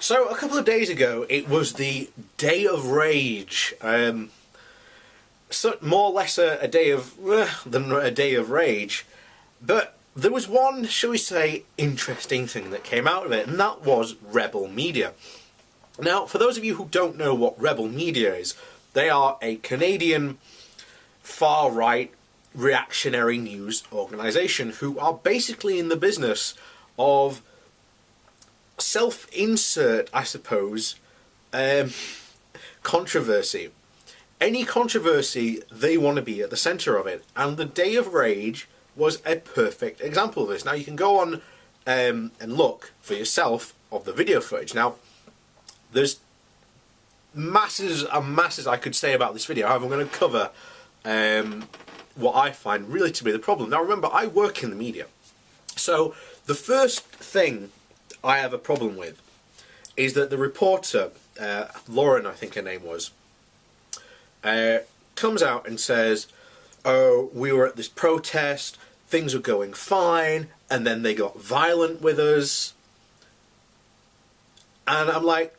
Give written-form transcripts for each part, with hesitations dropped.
So a couple of days ago, it was the Day of Rage. So more or less a day of than a day of rage, but there was one, shall we say, interesting thing that came out of it, and that was Rebel Media. Now, for those of you who don't know what Rebel Media is, they are a Canadian far-right reactionary news organisation who are basically in the business of self-insert, I suppose, controversy. Any controversy, they want to be at the centre of it. And the Day of Rage was a perfect example of this. Now, you can go on and look for yourself of the video footage. Now, there's masses and masses I could say about this video. However, I'm going to cover what I find really to be the problem. Now, remember, I work in the media. So, the first thing I have a problem with is that the reporter, Lauren, I think her name was, comes out and says, oh, we were at this protest, things were going fine, and then they got violent with us. And I'm like,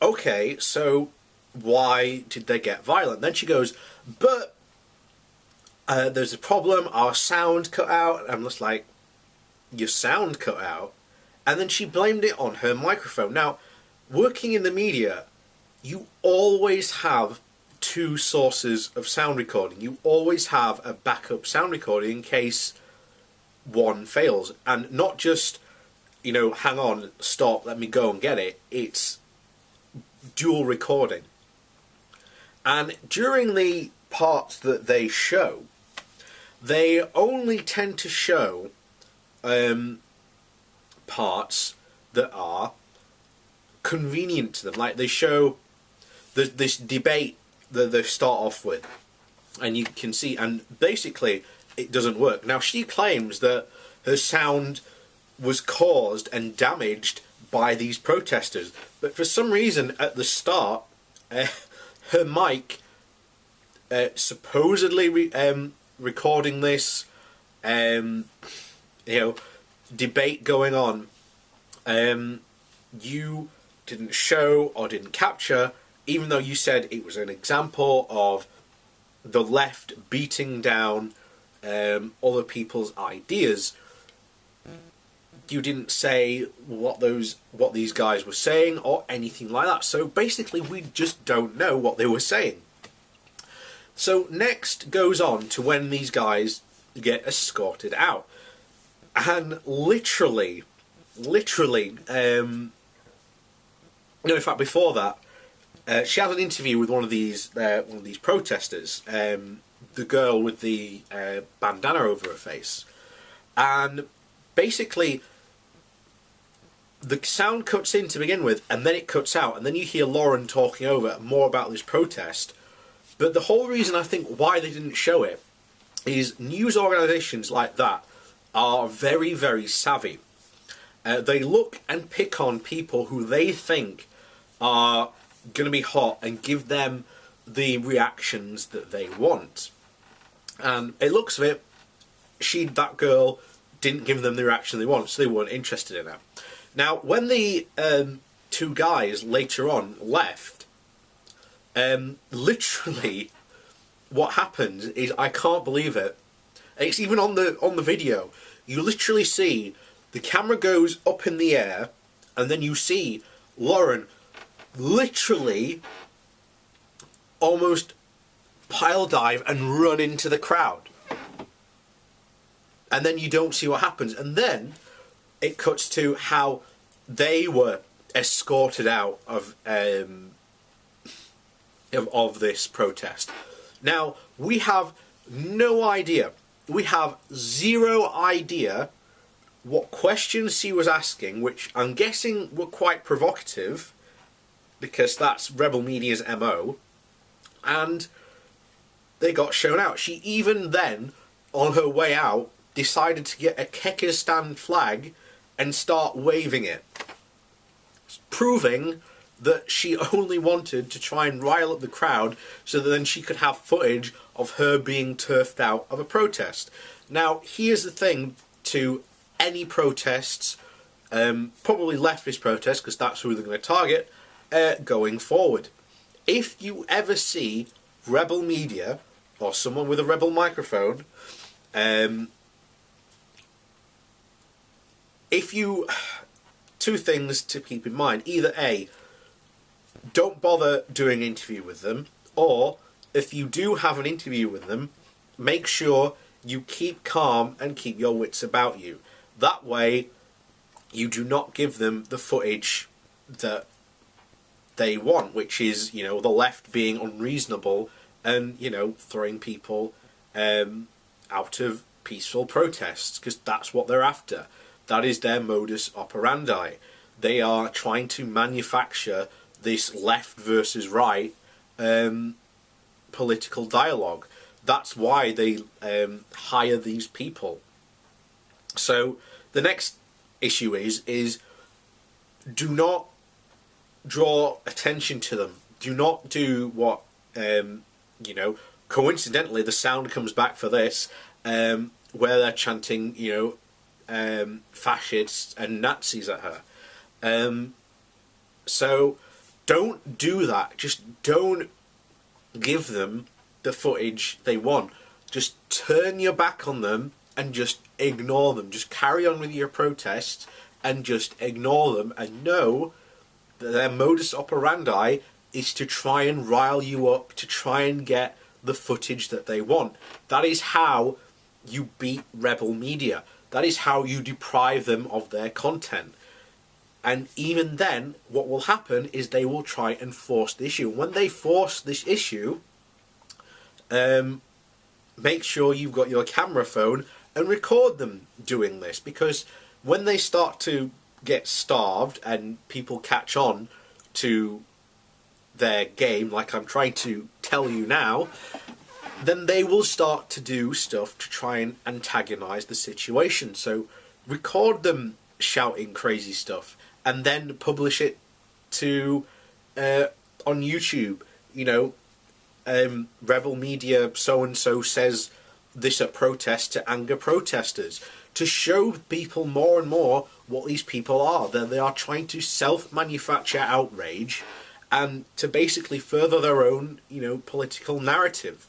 okay, so why did they get violent? Then she goes, but there's a problem, our sound cut out. I'm just like, your sound cut out? And then she blamed it on her microphone. Now, working in the media, you always have two sources of sound recording. You always have a backup sound recording in case one fails. And not just, you know, hang on, stop, let me go and get it. It's dual recording. And during the parts that they show, they only tend to show parts that are convenient to them. Like, they show this debate that they start off with, and you can see, and basically it doesn't work. Now, she claims that her sound was caused and damaged by these protesters, but for some reason at the start, her mic supposedly recording this debate going on, you didn't show or didn't capture, even though you said it was an example of the left beating down other people's ideas. You didn't say what these guys were saying or anything like that. So basically, we just don't know what they were saying. So next goes on to when these guys get escorted out, and literally, in fact, before that, she had an interview with one of these protesters, the girl with the bandana over her face, and basically the sound cuts in to begin with, and then it cuts out, and then you hear Lauren talking over more about this protest. But the whole reason I think why they didn't show it is news organisations like that are very, very savvy. They look and pick on people who they think are going to be hot and give them the reactions that they want. And it looks of it, that girl didn't give them the reaction they want, so they weren't interested in her. Now, when the two guys later on left, literally what happens is, I can't believe it. It's even on the video. You literally see the camera goes up in the air, and then you see Lauren literally almost pile dive and run into the crowd. And then you don't see what happens. And then it cuts to how they were escorted out of this protest. Now, we have no idea. We have zero idea what questions she was asking, which I'm guessing were quite provocative, because that's Rebel Media's MO, and they got shown out. She even then, on her way out, decided to get a Kyrgyzstan flag and start waving it, proving that she only wanted to try and rile up the crowd so that then she could have footage of her being turfed out of a protest. Now, here's the thing to any protests probably leftist protests, because that's who they're going to target, going forward. If you ever see rebel media or someone with a rebel microphone, two things to keep in mind. Either A, don't bother doing an interview with them, or if you do have an interview with them, make sure you keep calm and keep your wits about you. That way, you do not give them the footage that they want, which is, the left being unreasonable and, throwing people out of peaceful protests, because that's what they're after. That is their modus operandi. They are trying to manufacture this left versus right political dialogue. That's why they hire these people. So the next issue is do not draw attention to them. Do not do what, coincidentally the sound comes back for this, where they're chanting, fascists and Nazis at her. So don't do that. Just don't give them the footage they want. Just turn your back on them and just ignore them. Just carry on with your protests and just ignore them, and know that their modus operandi is to try and rile you up, to try and get the footage that they want. That is how you beat rebel media. That is how you deprive them of their content. And even then, what will happen is they will try and force the issue. When they force this issue, make sure you've got your camera phone and record them doing this, because when they start to get starved and people catch on to their game, like I'm trying to tell you now, then they will start to do stuff to try and antagonize the situation. So record them shouting crazy stuff and then publish it to on YouTube. Rebel media so-and-so says this at protest to anger protesters, to show people more and more what these people are. That they are trying to self-manufacture outrage and to basically further their own, political narrative.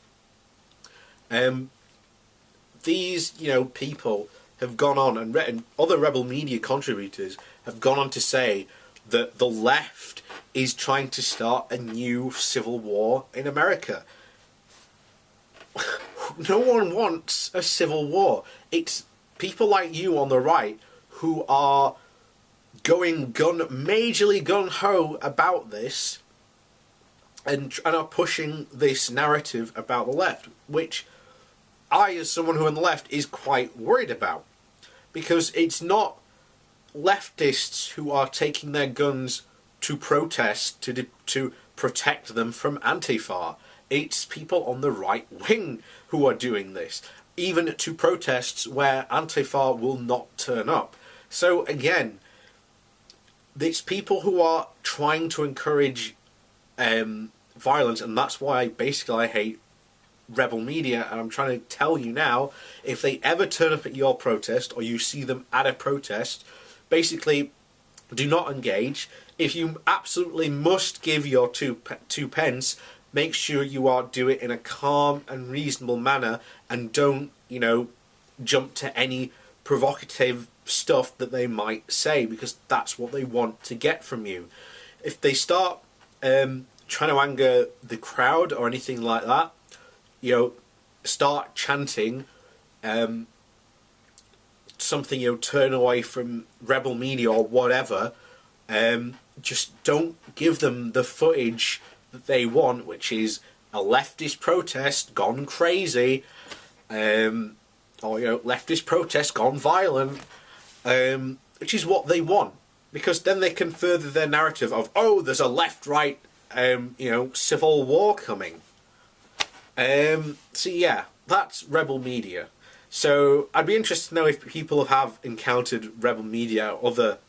These, people have gone on and other rebel media contributors have gone on to say that the left is trying to start a new civil war in America. No one wants a civil war. It's people like you on the right who are going majorly gung-ho about this and are pushing this narrative about the left, which I, as someone who on the left, is quite worried about. Because it's not leftists who are taking their guns to protest, to protect them from Antifa. It's people on the right wing who are doing this, even to protests where Antifa will not turn up. So again, it's people who are trying to encourage violence, and that's why basically I hate rebel media. And I'm trying to tell you now, if they ever turn up at your protest or you see them at a protest, basically do not engage. If you absolutely must give your two pence, make sure you do it in a calm and reasonable manner, and don't, jump to any provocative stuff that they might say, because that's what they want to get from you. If they start trying to anger the crowd or anything like that, start chanting something, turn away from rebel media or whatever, just don't give them the footage that they want, which is a leftist protest gone crazy, or leftist protest gone violent, which is what they want, because then they can further their narrative of, oh, there's a left-right civil war coming. So yeah, that's rebel media. So I'd be interested to know if people have encountered rebel media or other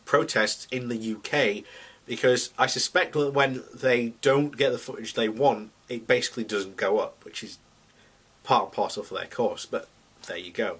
protests in the UK, because I suspect that when they don't get the footage they want, it basically doesn't go up, which is part and parcel for their course, but there you go.